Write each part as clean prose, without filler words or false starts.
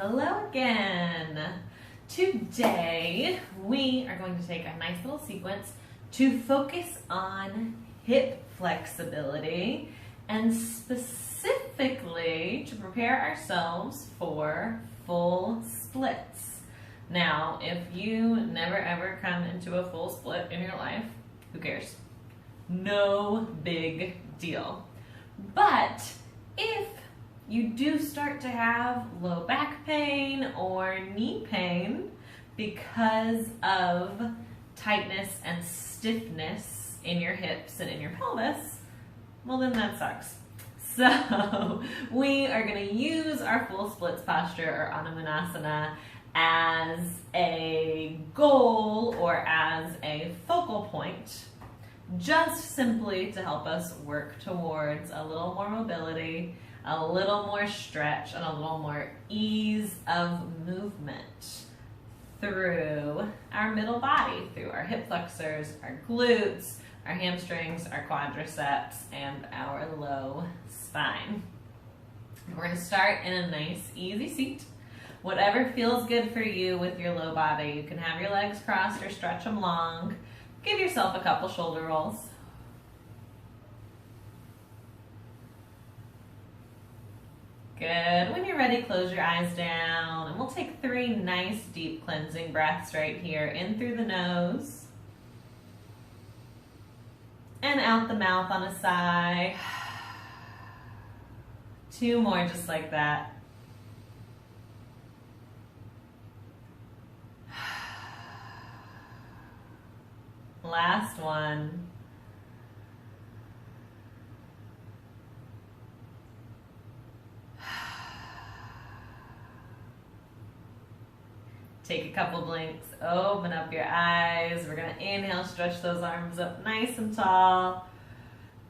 Hello again. Today we are going to take a nice little sequence to focus on hip flexibility and specifically to prepare ourselves for full splits. Now, if you never ever come into a full split in your life, who cares? No big deal. But if you do start to have low back pain or knee pain because of tightness and stiffness in your hips and in your pelvis, well then that sucks. So we are going to use our full splits posture or Hanumanasana as a goal or as a focal point, just simply to help us work towards a little more mobility, a little more stretch, and a little more ease of movement through our middle body, through our hip flexors, our glutes, our hamstrings, our quadriceps, and our low spine. We're going to start in a nice, easy seat. Whatever feels good for you with your low body. You can have your legs crossed or stretch them long. Give yourself a couple shoulder rolls. Good. When you're ready, close your eyes down, and we'll take 3 nice, deep cleansing breaths right here. In through the nose, and out the mouth on a sigh. 2 more just like that. Last one. Take a couple blinks, open up your eyes. We're gonna inhale, stretch those arms up nice and tall.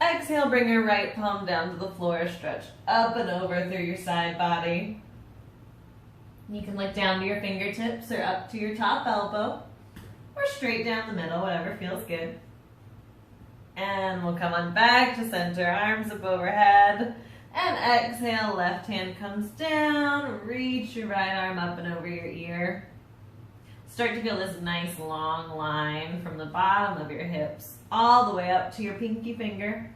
Exhale, bring your right palm down to the floor, stretch up and over through your side body. You can look down to your fingertips or up to your top elbow, or straight down the middle, whatever feels good. And we'll come on back to center, arms up overhead. And exhale, left hand comes down, reach your right arm up and over your ear. Start to feel this nice long line from the bottom of your hips all the way up to your pinky finger.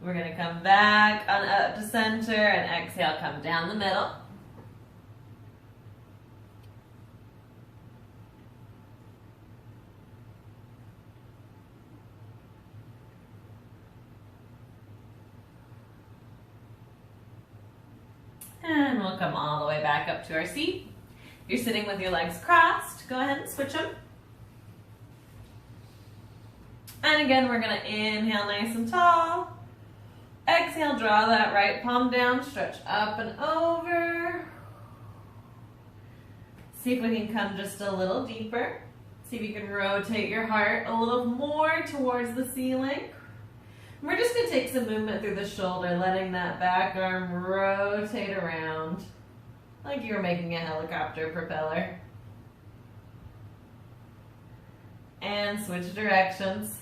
We're going to come back on up to center and exhale, come down the middle. And we'll come all the way back up to our seat. If you're sitting with your legs crossed, go ahead and switch them. And again, we're going to inhale nice and tall. Exhale, draw that right palm down, stretch up and over. See if we can come just a little deeper. See if you can rotate your heart a little more towards the ceiling. We're just going to take some movement through the shoulder, letting that back arm rotate around like you were making a helicopter propeller. And switch directions.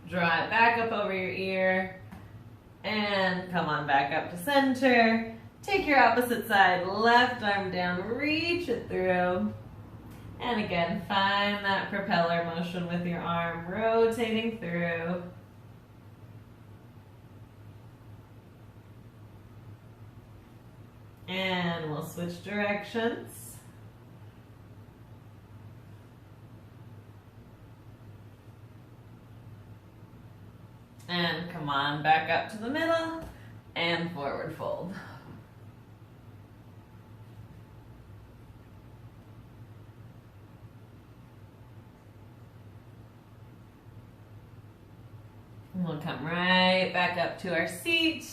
Draw it back up over your ear and come on back up to center. Take your opposite side, left arm down, reach it through. And again, find that propeller motion with your arm rotating through. And we'll switch directions. And come on back up to the middle and forward fold. We'll come right back up to our seat.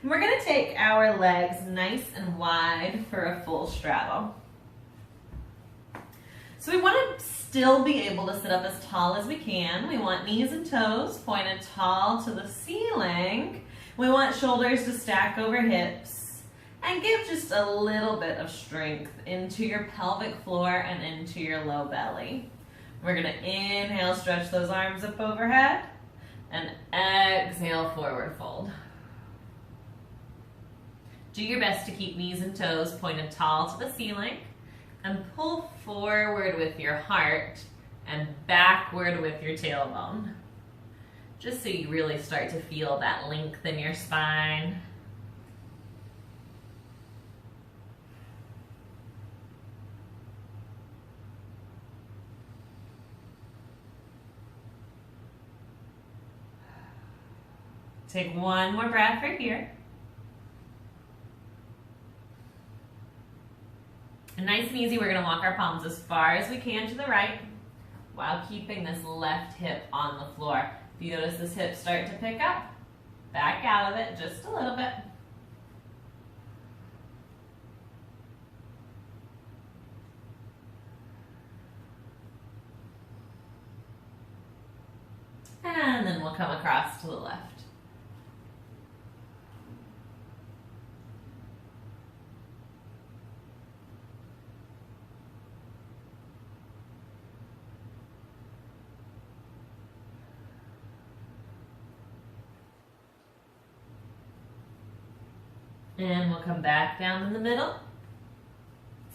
And we're going to take our legs nice and wide for a full straddle. So we want to still be able to sit up as tall as we can. We want knees and toes pointed tall to the ceiling. We want shoulders to stack over hips. And give just a little bit of strength into your pelvic floor and into your low belly. We're gonna inhale, stretch those arms up overhead, and exhale, forward fold. Do your best to keep knees and toes pointed tall to the ceiling, and pull forward with your heart and backward with your tailbone. Just so you really start to feel that length in your spine. Take one more breath right here. And nice and easy, we're going to walk our palms as far as we can to the right while keeping this left hip on the floor. If you notice this hip start to pick up, back out of it just a little bit. And then we'll come across to the left. And we'll come back down in the middle.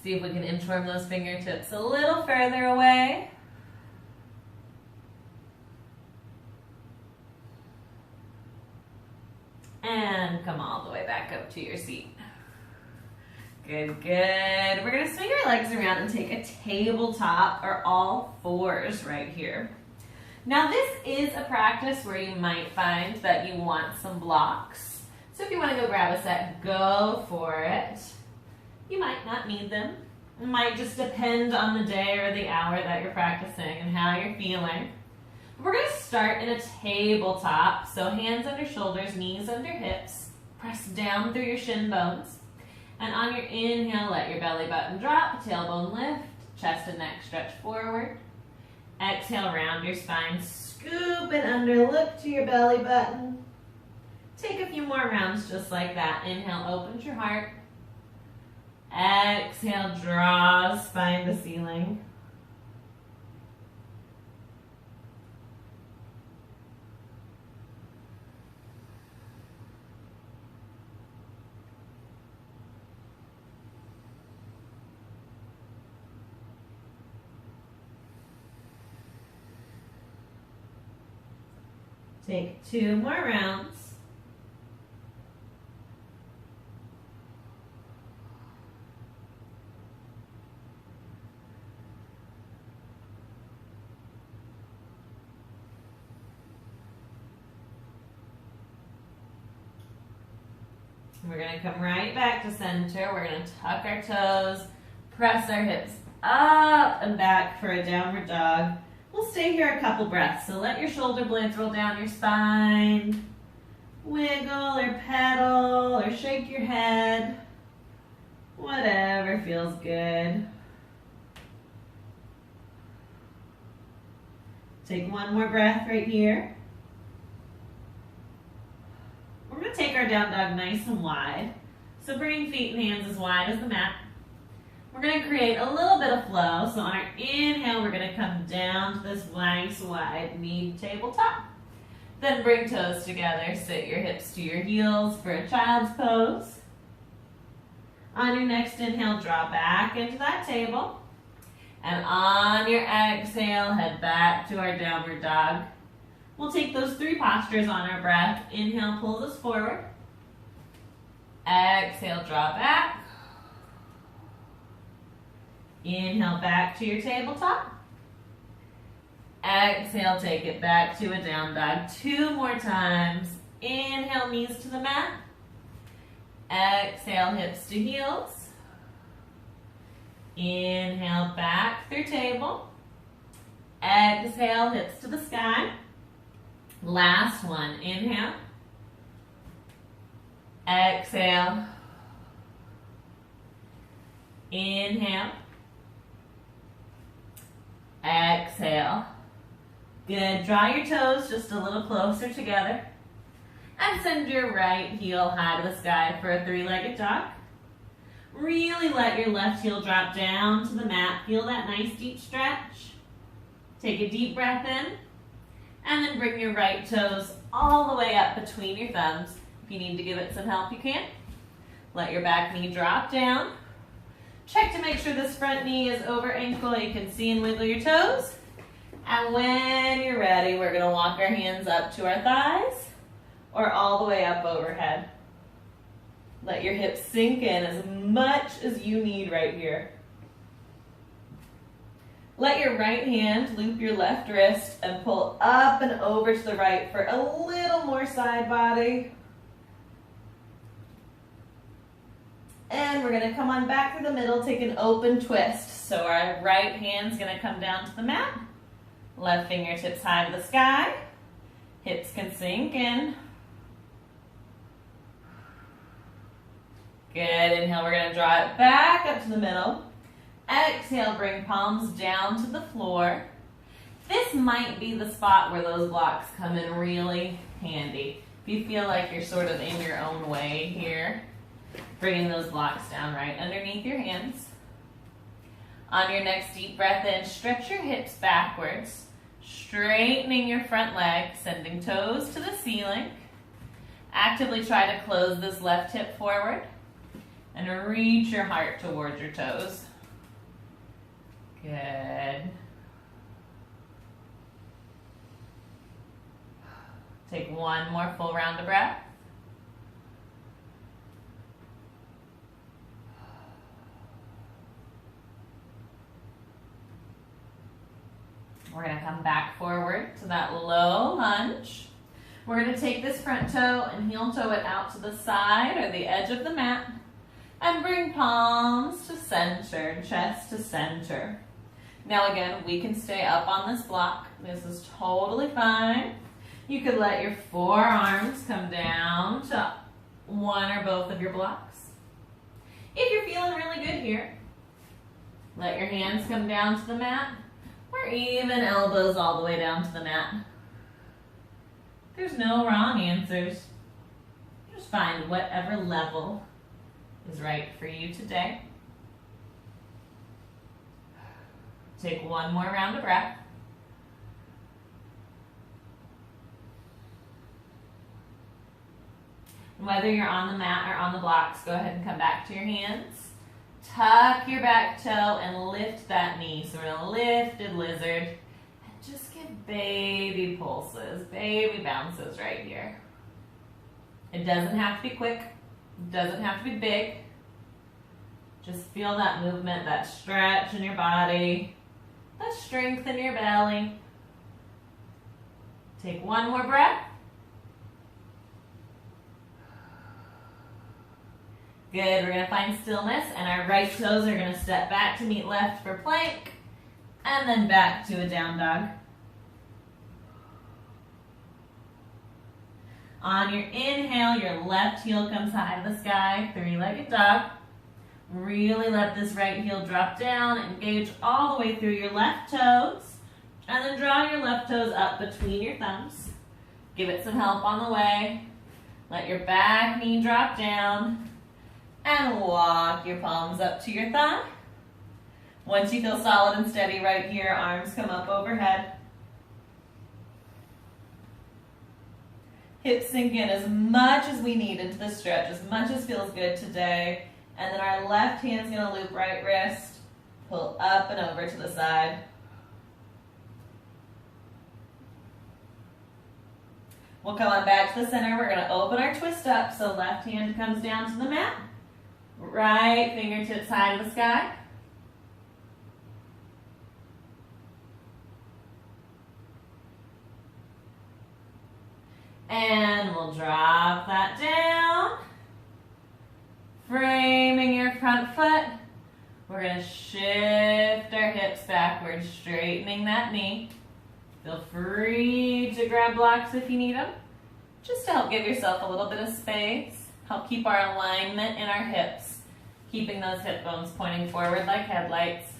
See if we can inchworm those fingertips a little further away. And come all the way back up to your seat. Good, good. We're gonna swing our legs around and take a tabletop or all fours right here. Now this is a practice where you might find that you want some blocks. So if you want to go grab a set, go for it. You might not need them. It might just depend on the day or the hour that you're practicing and how you're feeling. We're going to start in a tabletop. So hands under shoulders, knees under hips. Press down through your shin bones. And on your inhale, let your belly button drop, tailbone lift, chest and neck stretch forward. Exhale, round your spine, scoop it under, look to your belly button. Take a few more rounds just like that. Inhale, opens your heart. Exhale, draw spine to ceiling. Take 2 more rounds. We're going to come right back to center. We're going to tuck our toes, press our hips up and back for a downward dog. We'll stay here a couple breaths. So let your shoulder blades roll down your spine. Wiggle or pedal or shake your head. Whatever feels good. Take one more breath right here. We're going to take our down dog nice and wide. So bring feet and hands as wide as the mat. We're going to create a little bit of flow. So on our inhale, we're going to come down to this nice wide knee tabletop. Then bring toes together. Sit your hips to your heels for a child's pose. On your next inhale, draw back into that table. And on your exhale, head back to our downward dog. We'll take those 3 postures on our breath. Inhale, pull us forward. Exhale, draw back. Inhale, back to your tabletop. Exhale, take it back to a down dog. 2 more times. Inhale, knees to the mat. Exhale, hips to heels. Inhale, back through table. Exhale, hips to the sky. Last one. Inhale. Exhale. Inhale. Exhale. Good. Draw your toes just a little closer together. And send your right heel high to the sky for a 3-legged dog. Really let your left heel drop down to the mat. Feel that nice deep stretch. Take a deep breath in, and then bring your right toes all the way up between your thumbs. If you need to give it some help, you can. Let your back knee drop down. Check to make sure this front knee is over ankle. You can see and wiggle your toes. And when you're ready, we're going to walk our hands up to our thighs or all the way up overhead. Let your hips sink in as much as you need right here. Let your right hand loop your left wrist and pull up and over to the right for a little more side body. And we're going to come on back to the middle, take an open twist. So our right hand's going to come down to the mat. Left fingertips high to the sky. Hips can sink in. Good. Inhale, we're going to draw it back up to the middle. Exhale, bring palms down to the floor. This might be the spot where those blocks come in really handy. If you feel like you're sort of in your own way here, bringing those blocks down right underneath your hands. On your next deep breath in, stretch your hips backwards, straightening your front leg, sending toes to the ceiling. Actively try to close this left hip forward and reach your heart towards your toes. Good. Take one more full round of breath. We're going to come back forward to that low lunge. We're going to take this front toe and heel toe it out to the side or the edge of the mat and bring palms to center, chest to center. Now again, we can stay up on this block. This is totally fine. You could let your forearms come down to one or both of your blocks. If you're feeling really good here, let your hands come down to the mat or even elbows all the way down to the mat. There's no wrong answers. Just find whatever level is right for you today. Take one more round of breath. Whether you're on the mat or on the blocks, go ahead and come back to your hands. Tuck your back toe and lift that knee. So we're in a lifted lizard. And just give baby pulses, baby bounces right here. It doesn't have to be quick. It doesn't have to be big. Just feel that movement, that stretch in your body, that strength in your belly. Take one more breath. Good, we're going to find stillness and our right toes are going to step back to meet left for plank and then back to a down dog. On your inhale, your left heel comes high to the sky, three-legged dog. Really let this right heel drop down, engage all the way through your left toes, and then draw your left toes up between your thumbs. Give it some help on the way. Let your back knee drop down, and walk your palms up to your thigh. Once you feel solid and steady right here, arms come up overhead. Hips sink in as much as we need into the stretch, as much as feels good today. And then our left hand's going to loop right wrist, pull up and over to the side. We'll come on back to the center. We're going to open our twist up. So left hand comes down to the mat. Right fingertips high to the sky. And we'll drop that down. Framing your front foot. We're going to shift our hips backwards, straightening that knee. Feel free to grab blocks if you need them, just to help give yourself a little bit of space. Help keep our alignment in our hips, keeping those hip bones pointing forward like headlights.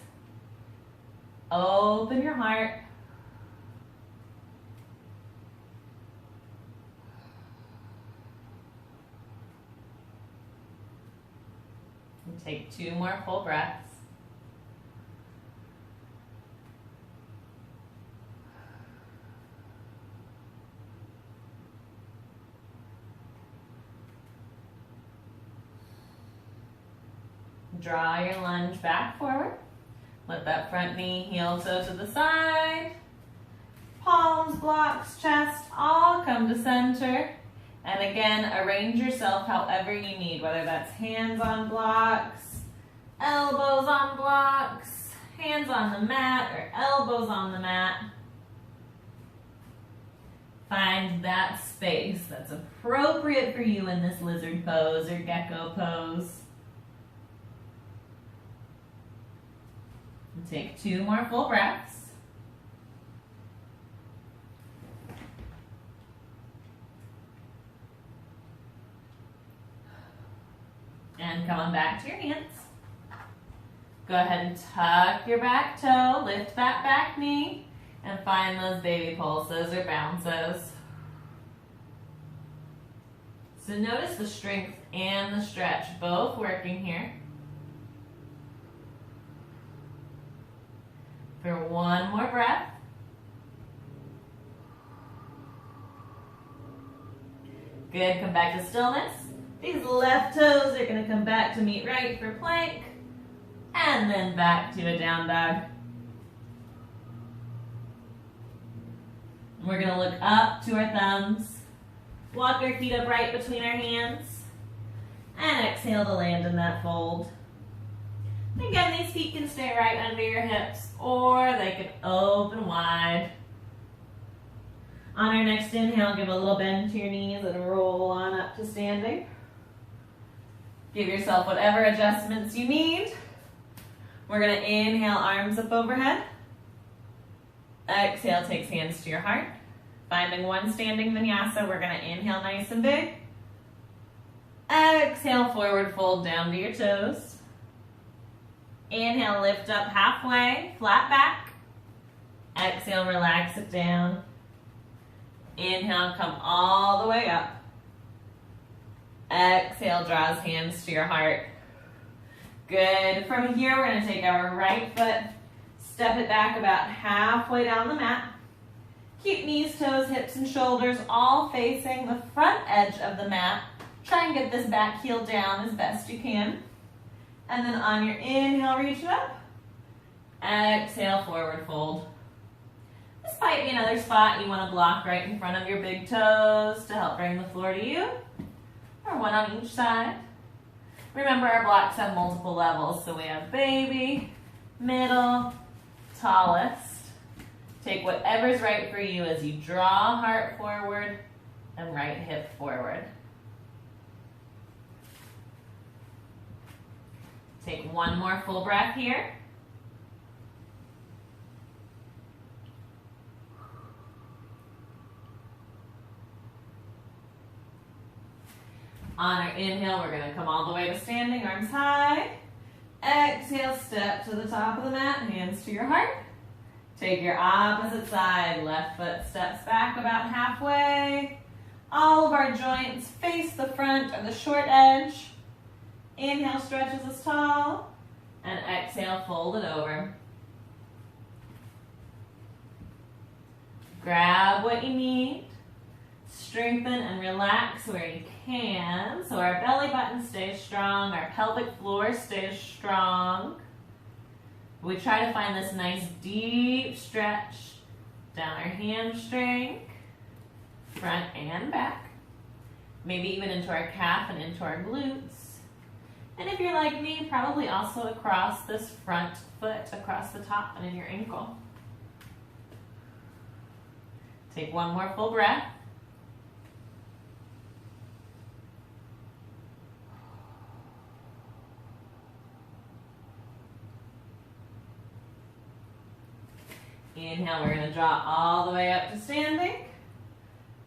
Open your heart. And take 2 more full breaths. Draw your lunge back forward. Let that front knee, heel toe to the side. Palms, blocks, chest, all come to center. And again, arrange yourself however you need, whether that's hands on blocks, elbows on blocks, hands on the mat, or elbows on the mat. Find that space that's appropriate for you in this lizard pose or gecko pose. And take 2 more full breaths. And come on back to your hands. Go ahead and tuck your back toe, lift that back knee, and find those baby pulses or bounces. So notice the strength and the stretch both working here. For 1 more breath. Good, come back to stillness. These left toes are going to come back to meet right for plank, and then back to a down dog. We're going to look up to our thumbs, walk our feet upright between our hands, and exhale to land in that fold. Again, these feet can stay right under your hips, or they can open wide. On our next inhale, give a little bend to your knees and roll on up to standing. Give yourself whatever adjustments you need. We're going to inhale, arms up overhead. Exhale, takes hands to your heart. Finding one standing vinyasa, we're going to inhale nice and big. Exhale, forward fold down to your toes. Inhale, lift up halfway, flat back. Exhale, relax it down. Inhale, come all the way up. Exhale, draws hands to your heart. Good. From here, we're going to take our right foot, step it back about halfway down the mat. Keep knees, toes, hips, and shoulders all facing the front edge of the mat. Try and get this back heel down as best you can. And then on your inhale, reach it up. Exhale, forward fold. This might be another spot you want to block right in front of your big toes to help bring the floor to you, or one on each side. Remember, our blocks have multiple levels, so we have baby, middle, tallest. Take whatever's right for you as you draw heart forward and right hip forward. Take 1 more full breath here. On our inhale, we're going to come all the way to standing, arms high. Exhale, step to the top of the mat, hands to your heart. Take your opposite side, left foot steps back about halfway. All of our joints face the front or the short edge. Inhale, stretches us tall, and exhale, fold it over. Grab what you need. Strengthen and relax where you can. So our belly button stays strong, our pelvic floor stays strong. We try to find this nice deep stretch down our hamstring, front and back. Maybe even into our calf and into our glutes. And if you're like me, probably also across this front foot, across the top and in your ankle. Take 1 more full breath. Inhale, we're going to draw all the way up to standing.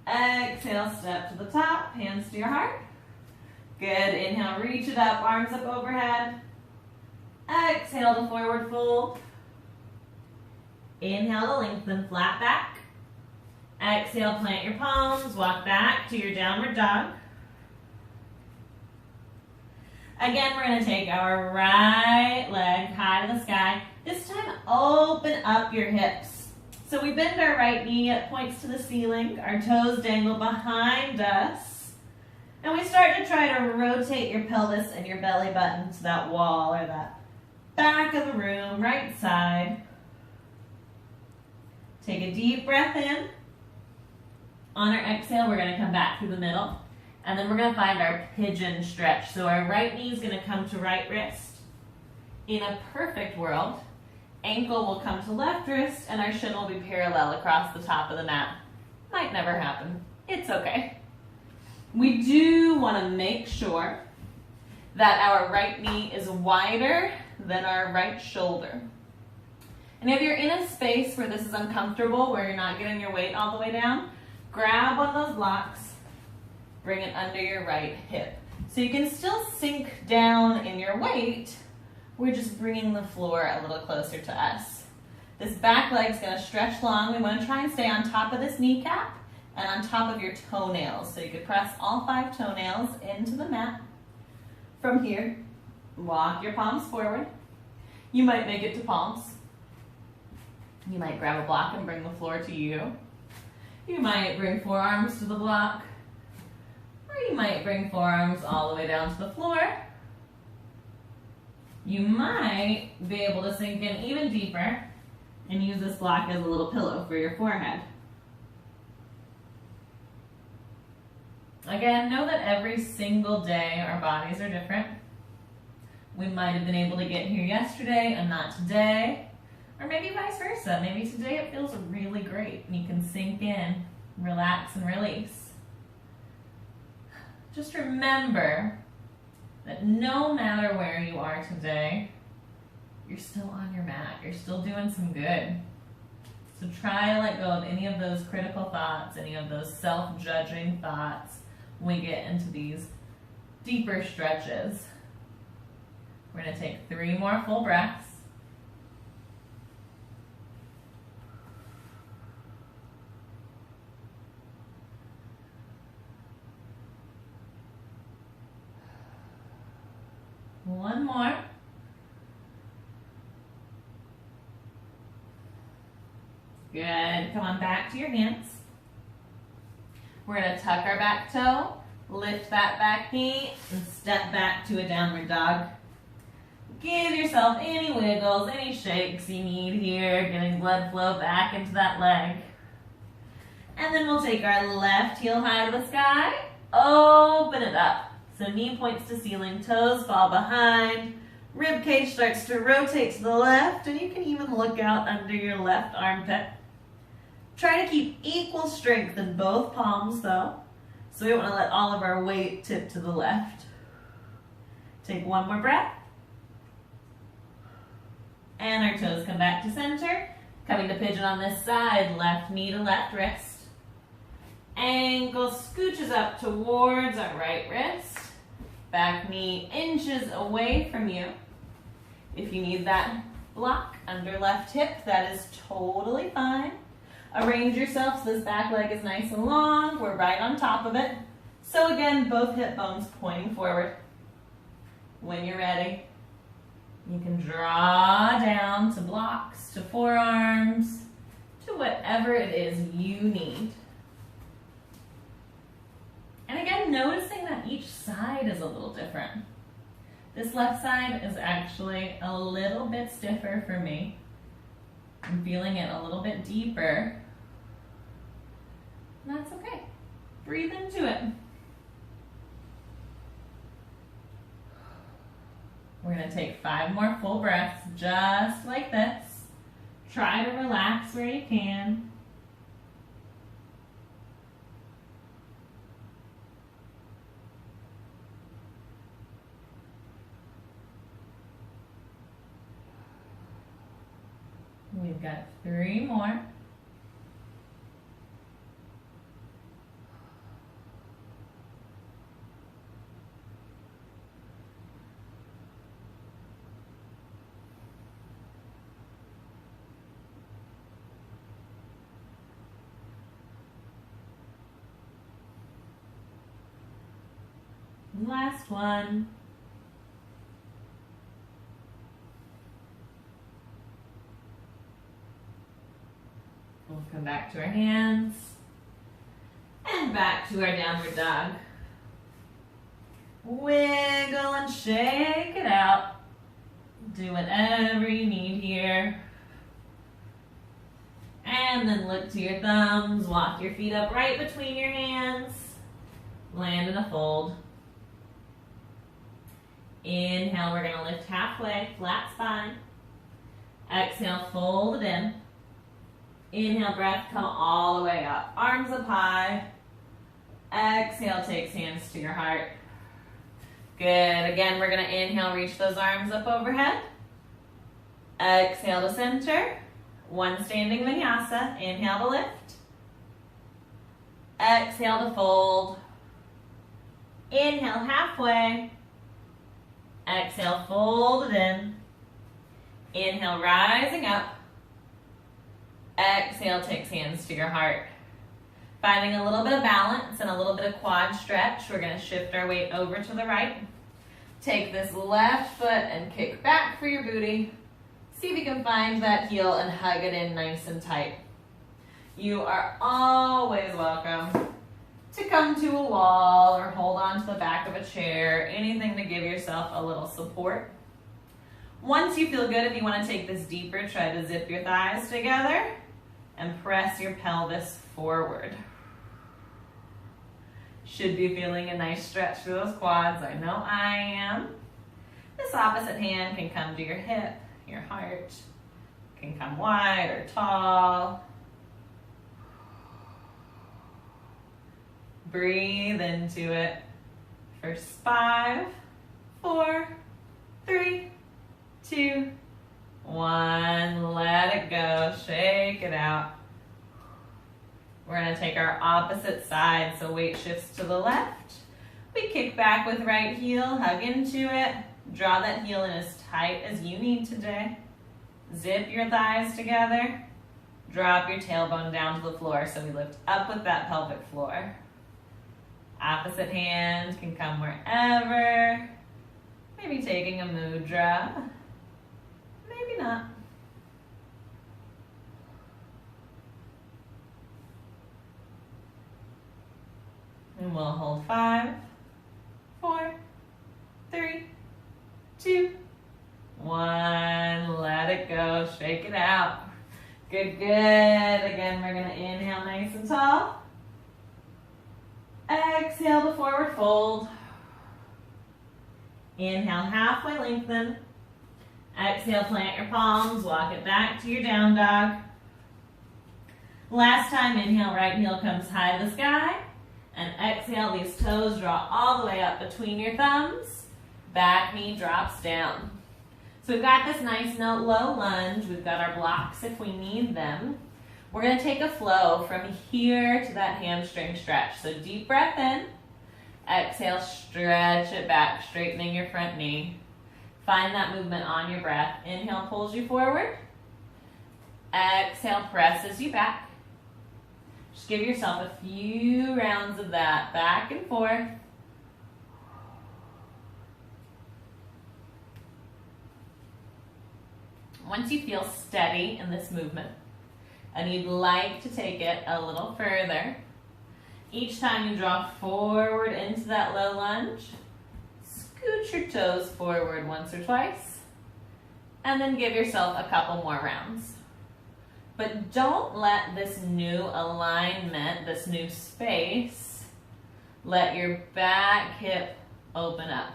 Exhale, step to the top, hands to your heart. Good, inhale, reach it up, arms up overhead. Exhale to forward fold. Inhale to lengthen, flat back. Exhale, plant your palms, walk back to your downward dog. Again, we're going to take our right leg high to the sky. This time, open up your hips. So we bend our right knee, it points to the ceiling. Our toes dangle behind us. And we start to try to rotate your pelvis and your belly button to that wall or that back of the room, right side. Take a deep breath in. On our exhale, we're going to come back through the middle. And then we're going to find our pigeon stretch. So our right knee is going to come to right wrist. In a perfect world, ankle will come to left wrist and our shin will be parallel across the top of the mat. Might never happen. It's okay. We do want to make sure that our right knee is wider than our right shoulder. And if you're in a space where this is uncomfortable, where you're not getting your weight all the way down, grab one of those blocks, bring it under your right hip. So you can still sink down in your weight, we're just bringing the floor a little closer to us. This back leg's gonna stretch long. We wanna try and stay on top of this kneecap and on top of your toenails. So you could press all 5 toenails into the mat. From here, walk your palms forward. You might make it to palms. You might grab a block and bring the floor to you. You might bring forearms to the block. Or you might bring forearms all the way down to the floor. You might be able to sink in even deeper and use this block as a little pillow for your forehead. Again, know that every single day our bodies are different. We might have been able to get here yesterday and not today. Or maybe vice versa. Maybe today it feels really great and you can sink in, relax, and release. Just remember that no matter where you are today, you're still on your mat. You're still doing some good. So try to let go of any of those critical thoughts, any of those self-judging thoughts when we get into these deeper stretches. We're going to take 3 more full breaths. One more. Good. Come on back to your hands. We're going to tuck our back toe, lift that back knee, and step back to a downward dog. Give yourself any wiggles, any shakes you need here, getting blood flow back into that leg. And then we'll take our left heel high to the sky, open it up. So knee points to ceiling, toes fall behind, rib cage starts to rotate to the left, and you can even look out under your left armpit. Try to keep equal strength in both palms though, so we want to let all of our weight tip to the left. Take one more breath. And our toes come back to center, coming to pigeon on this side, left knee to left wrist. Ankle scooches up towards our right wrist. Back knee inches away from you. If you need that block under left hip, that is totally fine. Arrange yourself so this back leg is nice and long. We're right on top of it. So again, both hip bones pointing forward. When you're ready, you can draw down to blocks, to forearms, to whatever it is you need. And again, noticing that each side is a little different. This left side is actually a little bit stiffer for me. I'm feeling it a little bit deeper. And that's okay. Breathe into it. We're going to take 5 more full breaths, just like this. Try to relax where you can. We've got 3 more. Last one. We'll come back to our hands and back to our downward dog. Wiggle and shake it out. Do whatever you need here. And then look to your thumbs. Walk your feet up right between your hands. Land in a fold. Inhale, we're going to lift halfway, flat spine. Exhale, fold it in. Inhale, breath, come all the way up. Arms up high. Exhale, takes hands to your heart. Good. Again, we're going to inhale, reach those arms up overhead. Exhale to center. One standing vinyasa. Inhale to lift. Exhale to fold. Inhale halfway. Exhale, fold it in. Inhale, rising up. Exhale, takes hands to your heart. Finding a little bit of balance and a little bit of quad stretch. We're going to shift our weight over to the right. Take this left foot and kick back for your booty. See if you can find that heel and hug it in nice and tight. You are always welcome to come to a wall or hold on to the back of a chair, anything to give yourself a little support. Once you feel good, if you want to take this deeper, try to zip your thighs together and press your pelvis forward. Should be feeling a nice stretch through those quads. I know I am. This opposite hand can come to your hip, your heart. Can come wide or tall. Breathe into it. First 5, 4, 3, 2, 1. Let it go. Shake it out. We're going to take our opposite side, so weight shifts to the left. We kick back with right heel, hug into it. Draw that heel in as tight as you need today. Zip your thighs together. Drop your tailbone down to the floor so we lift up with that pelvic floor. Opposite hand can come wherever. Maybe taking a mudra. Maybe not. And we'll hold 5, 4, 3, 2, 1. Let it go. Shake it out. Good, good. Again, we're going to inhale nice and tall. Exhale to forward fold. Inhale, halfway lengthen. Exhale, plant your palms. Walk it back to your down dog. Last time, inhale, right heel comes high to the sky. And exhale, these toes draw all the way up between your thumbs. Back knee drops down. So we've got this nice low lunge. We've got our blocks if we need them. We're going to take a flow from here to that hamstring stretch. So deep breath in. Exhale, stretch it back, straightening your front knee. Find that movement on your breath. Inhale pulls you forward. Exhale presses you back. Just give yourself a few rounds of that, back and forth. Once you feel steady in this movement, and you'd like to take it a little further, each time you draw forward into that low lunge, scoot your toes forward once or twice, and then give yourself a couple more rounds. But don't let this new alignment, this new space, let your back hip open up.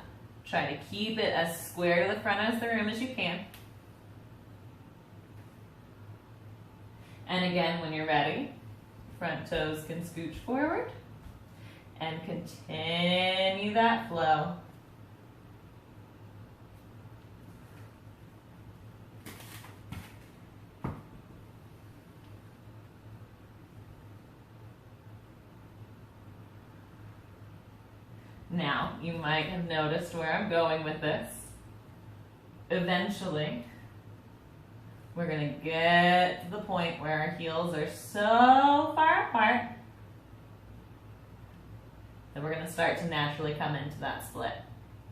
Try to keep it as square to the front of the room as you can. And again, when you're ready, front toes can scooch forward and continue that flow. Now, you might have noticed where I'm going with this. Eventually, we're going to get to the point where our heels are so far apart that we're going to start to naturally come into that split.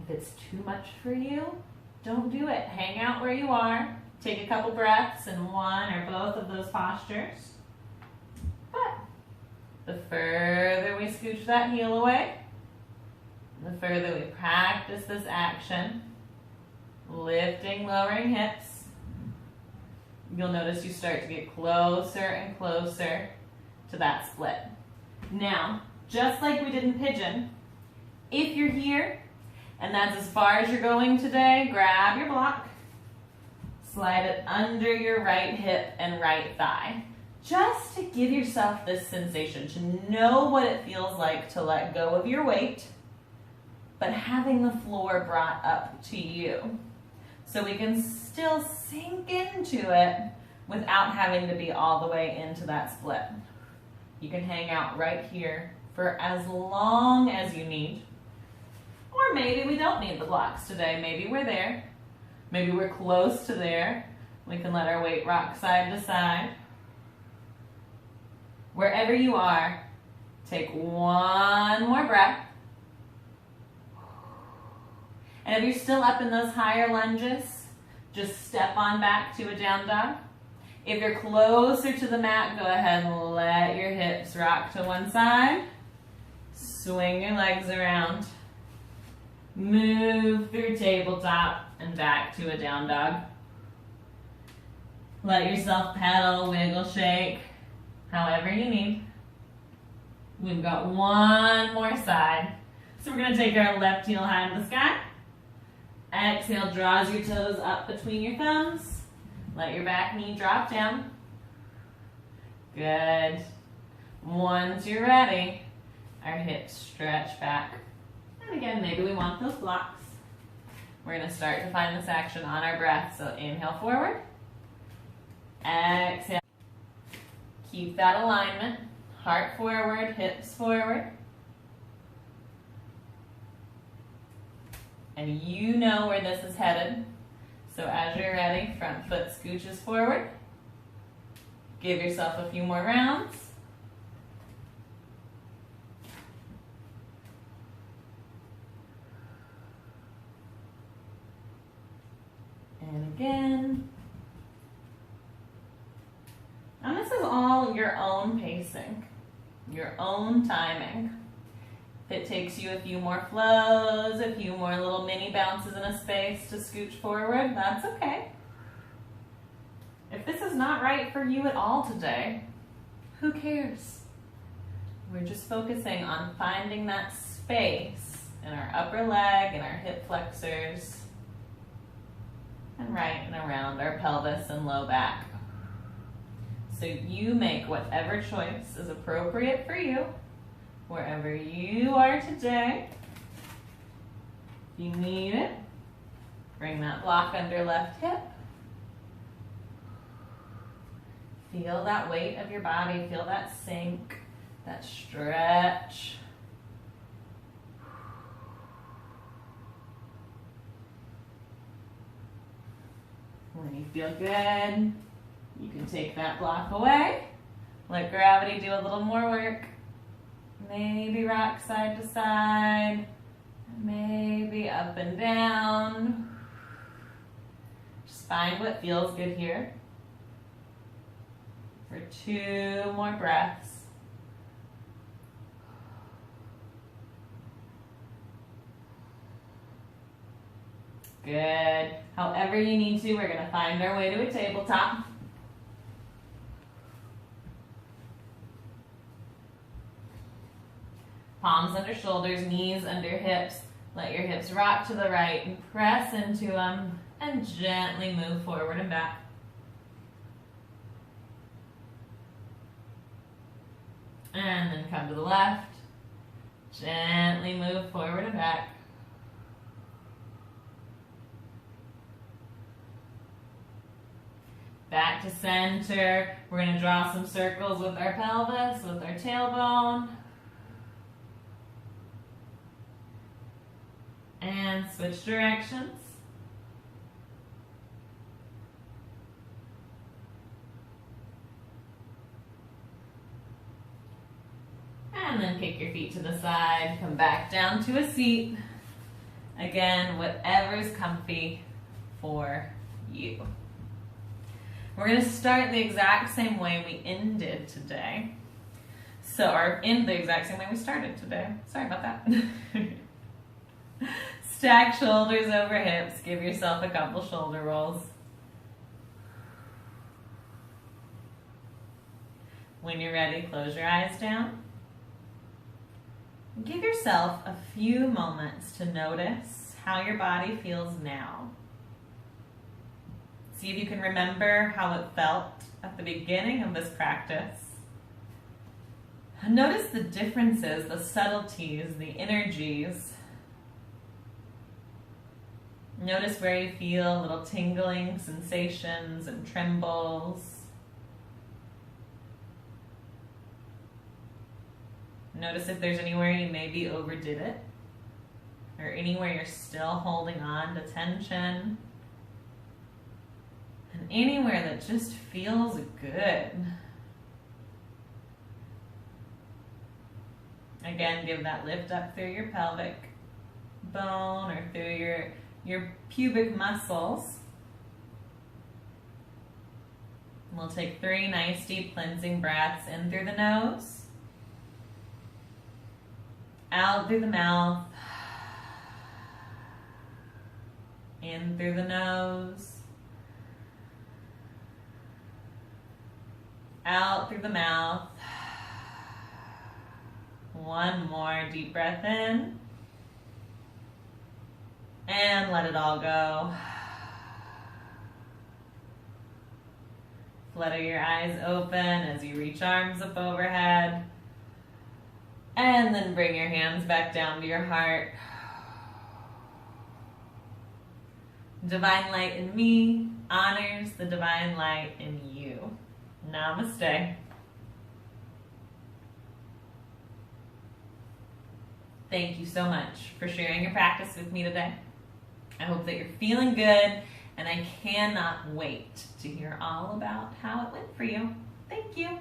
If it's too much for you, don't do it. Hang out where you are. Take a couple breaths in one or both of those postures. But the further we scooch that heel away, The further we practice this action, lifting, lowering hips, you'll notice you start to get closer and closer to that split. Now, just like we did in pigeon, if you're here and that's as far as you're going today, grab your block, slide it under your right hip and right thigh, just to give yourself this sensation, to know what it feels like to let go of your weight, but having the floor brought up to you. So we can still sink into it without having to be all the way into that split. You can hang out right here for as long as you need. Or maybe we don't need the blocks today. Maybe we're there. Maybe we're close to there. We can let our weight rock side to side. Wherever you are, take one more breath. And if you're still up in those higher lunges, just step on back to a down dog. If you're closer to the mat, go ahead and let your hips rock to one side. Swing your legs around. Move through tabletop and back to a down dog. Let yourself pedal, wiggle, shake, however you need. We've got one more side. So we're going to take our left heel high in the sky. Exhale, draws your toes up between your thumbs. Let your back knee drop down. Good. Once you're ready, our hips stretch back. And again, maybe we want those blocks. We're going to start to find this action on our breath. So inhale forward. Exhale. Keep that alignment. Heart forward, hips forward. And you know where this is headed. So as you're ready, front foot scooches forward. Give yourself a few more rounds. And again. And this is all your own pacing, your own timing. If it takes you a few more flows, a few more little mini bounces in a space to scooch forward, that's okay. If this is not right for you at all today, who cares? We're just focusing on finding that space in our upper leg and our hip flexors and right and around our pelvis and low back. So you make whatever choice is appropriate for you, wherever you are today. If you need it, bring that block under left hip. Feel that weight of your body, feel that sink, that stretch. When you feel good, you can take that block away. Let gravity do a little more work. Maybe rock side to side. Maybe up and down. Just find what feels good here. For 2 more breaths. Good. However you need to, we're going to find our way to a tabletop. Palms under shoulders, knees under hips. Let your hips rock to the right and press into them and gently move forward and back. And then come to the left. Gently move forward and back. Back to center. We're going to draw some circles with our pelvis, with our tailbone. And switch directions. And then kick your feet to the side. Come back down to a seat. Again, whatever's comfy for you. We're going to start the exact same way we ended today. So, or end the exact same way we started today. Sorry about that. Stack shoulders over hips. Give yourself a couple shoulder rolls. When you're ready, close your eyes down. Give yourself a few moments to notice how your body feels now. See if you can remember how it felt at the beginning of this practice. Notice the differences, the subtleties, the energies. Notice where you feel little tingling sensations and trembles. Notice if there's anywhere you maybe overdid it, or anywhere you're still holding on to tension, and anywhere that just feels good. Again, give that lift up through your pelvic bone or through your pubic muscles. And we'll take 3 nice deep cleansing breaths in through the nose, out through the mouth, in through the nose, out through the mouth. One more deep breath in, and let it all go. Flutter your eyes open as you reach arms up overhead. And then bring your hands back down to your heart. Divine light in me honors the divine light in you. Namaste. Thank you so much for sharing your practice with me today. I hope that you're feeling good, and I cannot wait to hear all about how it went for you. Thank you.